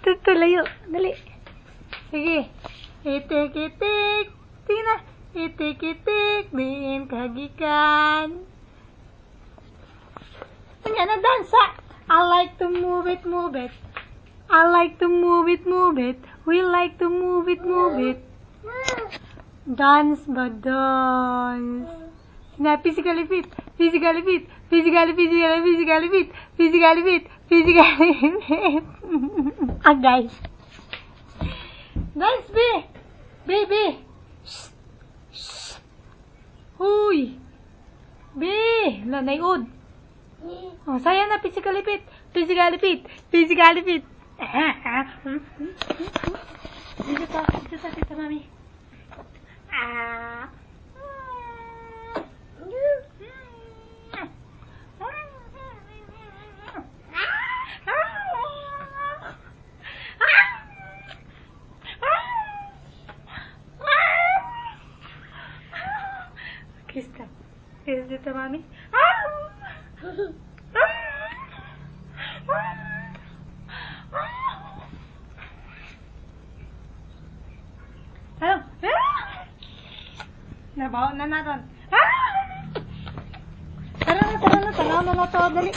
Ito, layo. Dali. Sige. Itik-itik. Tingnan na. Itik-itik. Diin kagikan. Ano na dansa? I like to move it, move it. I like to move it, move it. We like to move it, move it. Dance ba dance? Na physically fit, physically fit, physically fit, physically fit, physically fit, physically fit. Guys. Dance, be. Baby. Shh. Shh. Huy. Be. Nanayod. Oh, sayang na physically fit, physically fit, physically fit. Dito ta, mami. Kiss dito, mami. Ano? Nabaho na natin. Tara na to, dali.